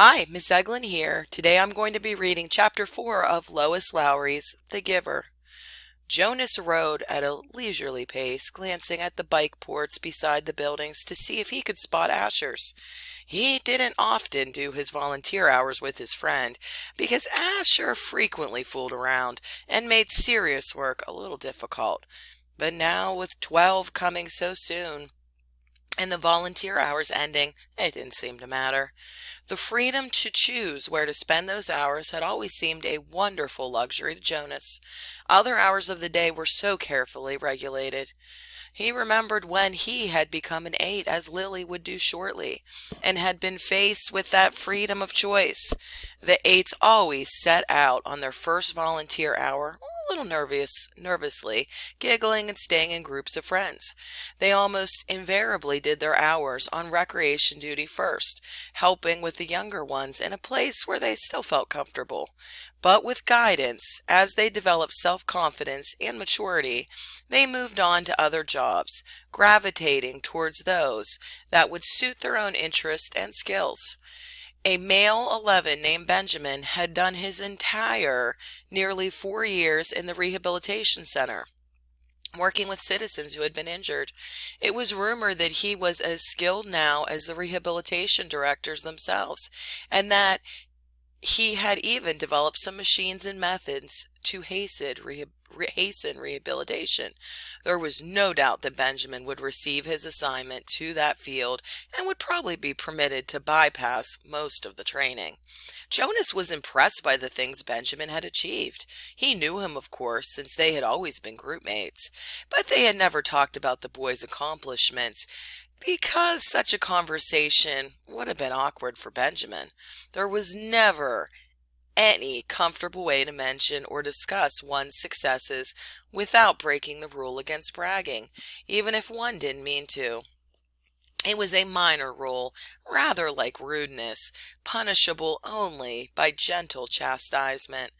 Hi, Miss Eglin here. Today I'm going to be reading Chapter 4 of Lois Lowry's The Giver. Jonas rode at a leisurely pace, glancing at the bike ports beside the buildings to see if he could spot Ashers. He didn't often do his volunteer hours with his friend because Asher frequently fooled around and made serious work a little difficult. But now, with 12 coming so soon, and the volunteer hours ending, it didn't seem to matter. The freedom to choose where to spend those hours had always seemed a wonderful luxury to Jonas. Other hours of the day were so carefully regulated. He remembered when he had become an 8, as Lily would do shortly, and had been faced with that freedom of choice. The 8s always set out on their first volunteer hour, a little nervously, giggling and staying in groups of friends. They almost invariably did their hours on recreation duty first, helping with the younger ones in a place where they still felt comfortable. But with guidance, as they developed self-confidence and maturity, they moved on to other jobs, gravitating towards those that would suit their own interests and skills. A male 11 named Benjamin had done his entire nearly 4 years in the rehabilitation center, working with citizens who had been injured. It was rumored that he was as skilled now as the rehabilitation directors themselves, and that he had even developed some machines and methods to hasten rehabilitation. There was no doubt that Benjamin would receive his assignment to that field and would probably be permitted to bypass most of the training. Jonas was impressed by the things Benjamin had achieved. He knew him, of course, since they had always been group mates, but they had never talked about the boy's accomplishments because such a conversation would have been awkward for Benjamin. There was never any comfortable way to mention or discuss one's successes without breaking the rule against bragging, even if one didn't mean to. It was a minor rule, rather like rudeness, punishable only by gentle chastisement,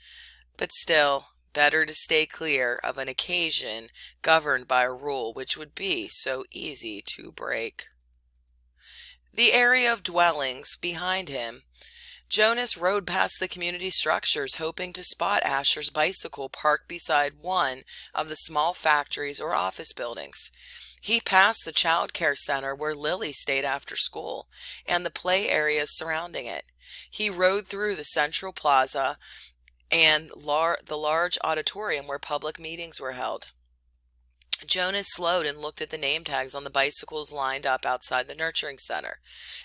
but still better to stay clear of an occasion governed by a rule which would be so easy to break. The area of dwellings behind him. Jonas rode past the community structures, hoping to spot Asher's bicycle parked beside one of the small factories or office buildings. He passed the child care center where Lily stayed after school, and the play areas surrounding it. He rode through the central plaza and the large auditorium where public meetings were held. Jonas slowed and looked at the name tags on the bicycles lined up outside the nurturing center.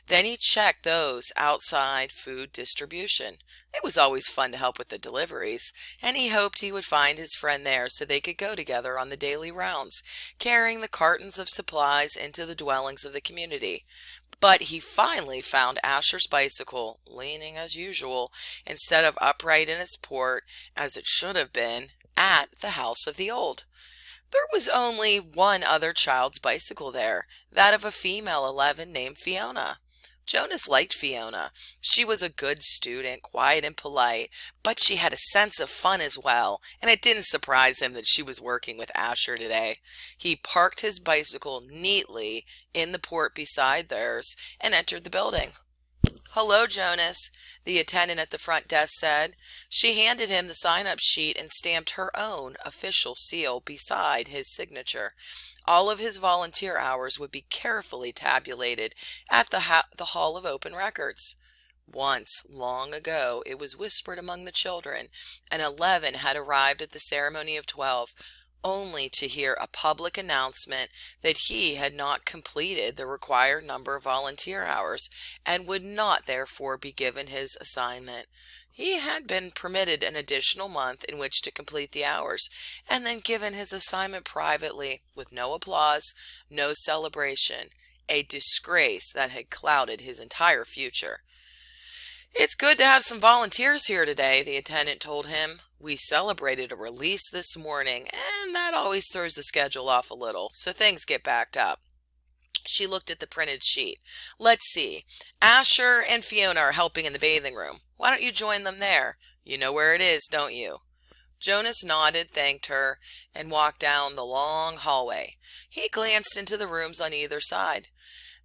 Then he checked those outside food distribution. It was always fun to help with the deliveries, and he hoped he would find his friend there so they could go together on the daily rounds, carrying the cartons of supplies into the dwellings of the community. But he finally found Asher's bicycle, leaning as usual, instead of upright in its port, as it should have been, at the house of the old. There was only one other child's bicycle there, that of a female 11 named Fiona. Jonas liked Fiona. She was a good student, quiet and polite, but she had a sense of fun as well, and it didn't surprise him that she was working with Asher today. He parked his bicycle neatly in the port beside theirs and entered the building. "Hello, Jonas," the attendant at the front desk said. She handed him the sign-up sheet and stamped her own official seal beside his signature. All of his volunteer hours would be carefully tabulated at the Hall of Open Records. Once, long ago, it was whispered among the children, and 11 had arrived at the ceremony of 12, only to hear a public announcement that he had not completed the required number of volunteer hours and would not therefore be given his assignment. He had been permitted an additional month in which to complete the hours, and then given his assignment privately, with no applause, no celebration, a disgrace that had clouded his entire future. "It's good to have some volunteers here today," the attendant told him. "We celebrated a release this morning, and that always throws the schedule off a little, so things get backed up." She looked at the printed sheet. "Let's see. Asher and Fiona are helping in the bathing room. Why don't you join them there? You know where it is, don't you?" Jonas nodded, thanked her, and walked down the long hallway. He glanced into the rooms on either side.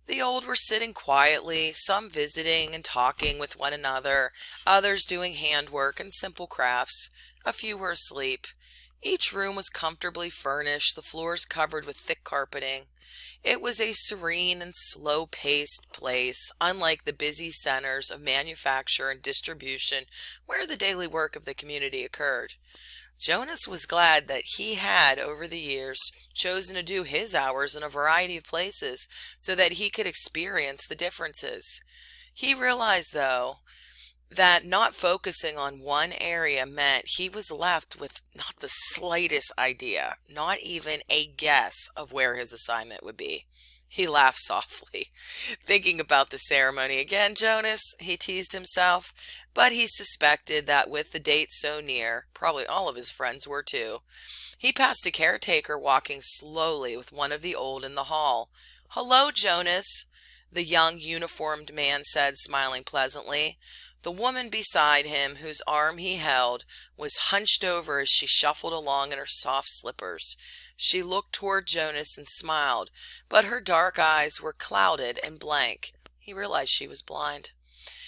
The old were sitting quietly, some visiting and talking with one another, others doing handwork and simple crafts. A few were asleep. Each room was comfortably furnished, the floors covered with thick carpeting. It was a serene and slow-paced place, unlike the busy centers of manufacture and distribution where the daily work of the community occurred. Jonas was glad that he had, over the years, chosen to do his hours in a variety of places so that he could experience the differences. He realized, though, that not focusing on one area meant he was left with not the slightest idea, not even a guess of where his assignment would be. He laughed softly. Thinking about the ceremony again, Jonas, he teased himself, but he suspected that with the date so near, probably all of his friends were too. He passed a caretaker walking slowly with one of the old in the hall. "Hello, Jonas," the young uniformed man said, smiling pleasantly. The woman beside him, whose arm he held, was hunched over as she shuffled along in her soft slippers. She looked toward Jonas and smiled, but her dark eyes were clouded and blank. He realized she was blind.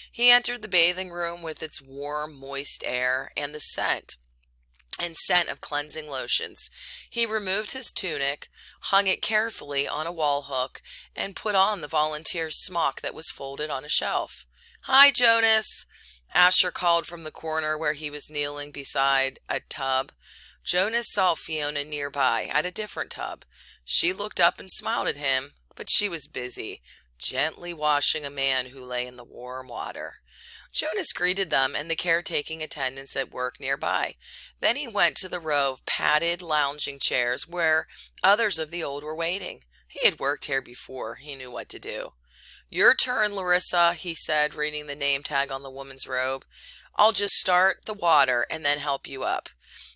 He entered the bathing room with its warm, moist air and the scent of cleansing lotions. He removed his tunic, hung it carefully on a wall hook, and put on the volunteer's smock that was folded on a shelf. "Hi, Jonas," Asher called from the corner where he was kneeling beside a tub. Jonas saw Fiona nearby at a different tub. She looked up and smiled at him, but she was busy, gently washing a man who lay in the warm water. Jonas greeted them and the caretaking attendants at work nearby. Then he went to the row of padded lounging chairs where others of the old were waiting. He had worked here before. He knew what to do. "Your turn, Larissa," he said, reading the name tag on the woman's robe. "I'll just start the water and then help you up."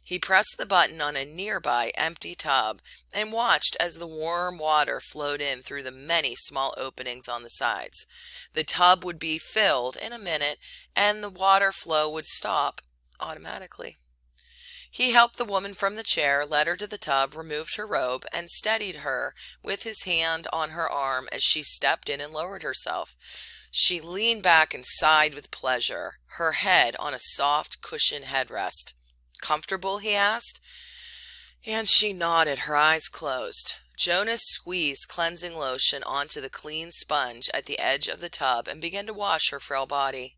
He pressed the button on a nearby empty tub and watched as the warm water flowed in through the many small openings on the sides. The tub would be filled in a minute and the water flow would stop automatically. He helped the woman from the chair, led her to the tub, removed her robe, and steadied her with his hand on her arm as she stepped in and lowered herself. She leaned back and sighed with pleasure, her head on a soft cushioned headrest. "Comfortable?" he asked, and she nodded, her eyes closed. Jonas squeezed cleansing lotion onto the clean sponge at the edge of the tub and began to wash her frail body.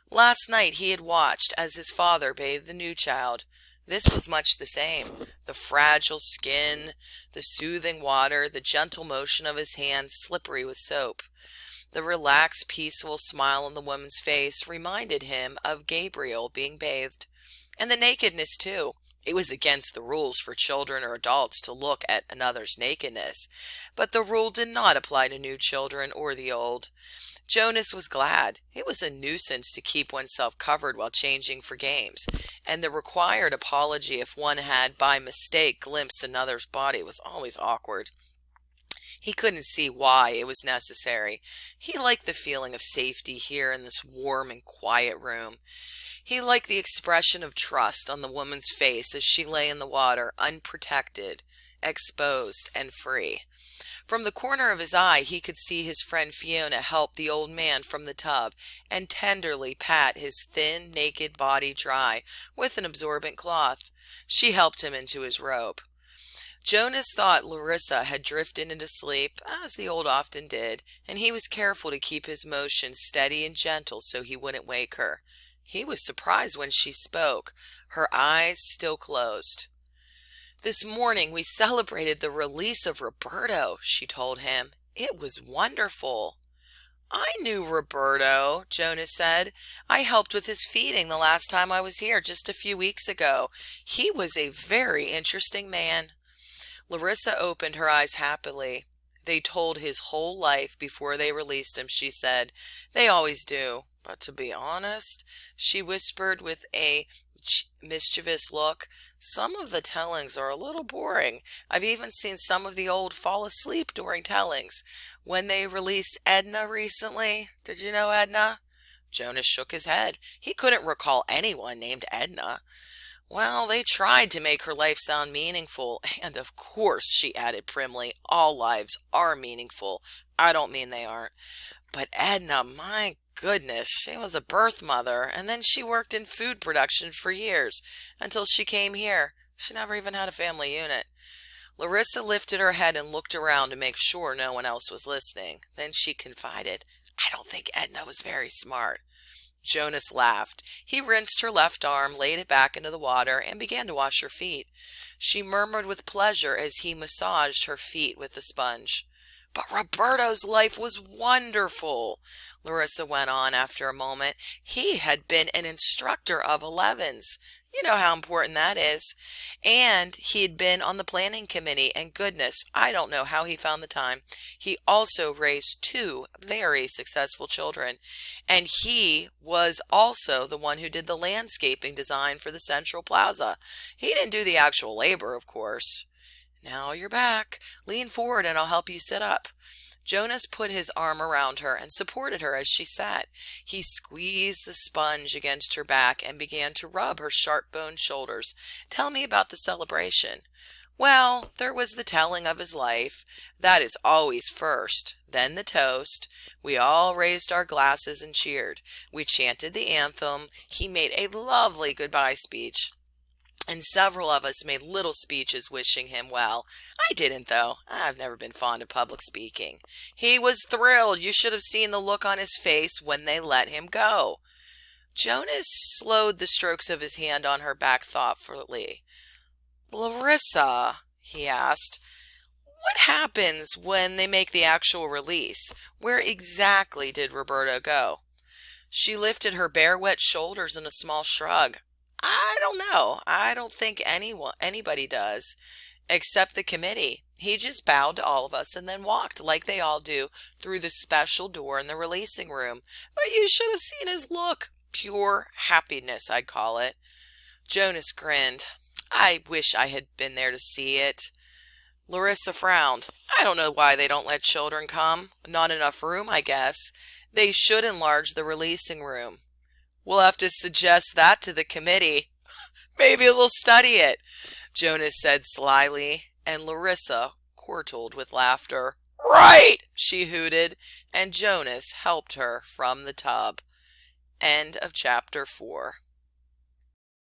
Last night he had watched as his father bathed the new child. This was much the same. The fragile skin, the soothing water, the gentle motion of his hands slippery with soap. The relaxed, peaceful smile on the woman's face reminded him of Gabriel being bathed. And the nakedness, too. It was against the rules for children or adults to look at another's nakedness, but the rule did not apply to new children or the old. Jonas was glad. It was a nuisance to keep oneself covered while changing for games, and the required apology if one had by mistake glimpsed another's body was always awkward. He couldn't see why it was necessary. He liked the feeling of safety here in this warm and quiet room. He liked the expression of trust on the woman's face as she lay in the water, unprotected, exposed, and free. From the corner of his eye, he could see his friend Fiona help the old man from the tub and tenderly pat his thin, naked body dry with an absorbent cloth. She helped him into his robe. Jonas thought Larissa had drifted into sleep, as the old often did, and he was careful to keep his motion steady and gentle so he wouldn't wake her. He was surprised when she spoke, her eyes still closed. "This morning we celebrated the release of Roberto," she told him. "It was wonderful." "I knew Roberto," Jonas said. "I helped with his feeding the last time I was here just a few weeks ago. He was a very interesting man." Larissa opened her eyes happily. "They told his whole life before they released him," she said. "They always do. But to be honest," she whispered with a mischievous look, "some of the tellings are a little boring. I've even seen some of the old fall asleep during tellings. When they released Edna recently, did you know Edna?" Jonas shook his head. He couldn't recall anyone named Edna. "Well, they tried to make her life sound meaningful. And of course," she added primly, "all lives are meaningful. I don't mean they aren't. But Edna, my goodness, she was a birth mother, and then she worked in food production for years until she came here. She never even had a family unit. Larissa lifted her head and looked around to make sure no one else was listening. Then she confided, I don't think Edna was very smart. Jonas laughed. He rinsed her left arm, laid it back into the water, and began to wash her feet. She murmured with pleasure as he massaged her feet with the sponge. But Roberto's life was wonderful, Larissa went on after a moment. He had been an instructor of 11s. You know how important that is. And he had been on the planning committee, and goodness, I don't know how he found the time. He also raised 2 very successful children, and he was also the one who did the landscaping design for the Central Plaza. He didn't do the actual labor, of course. Now you're back. Lean forward and I'll help you sit up. Jonas put his arm around her and supported her as she sat. He squeezed the sponge against her back and began to rub her sharp-boned shoulders. Tell me about the celebration. Well, there was the telling of his life. That is always first. Then the toast. We all raised our glasses and cheered. We chanted the anthem. He made a lovely goodbye speech, and several of us made little speeches wishing him well. I didn't, though. I've never been fond of public speaking. He was thrilled. You should have seen the look on his face when they let him go. Jonas slowed the strokes of his hand on her back thoughtfully. Larissa, he asked, what happens when they make the actual release? Where exactly did Roberto go? She lifted her bare wet shoulders in a small shrug. I don't know. I don't think anybody does, except the committee. He just bowed to all of us and then walked, like they all do, through the special door in the releasing room. But you should have seen his look. Pure happiness, I'd call it. Jonas grinned. I wish I had been there to see it. Larissa frowned. I don't know why they don't let children come. Not enough room, I guess. They should enlarge the releasing room. We'll have to suggest that to the committee. Maybe they'll study it, Jonas said slyly, and Larissa chortled with laughter. Right, she hooted, and Jonas helped her from the tub. End of chapter 4.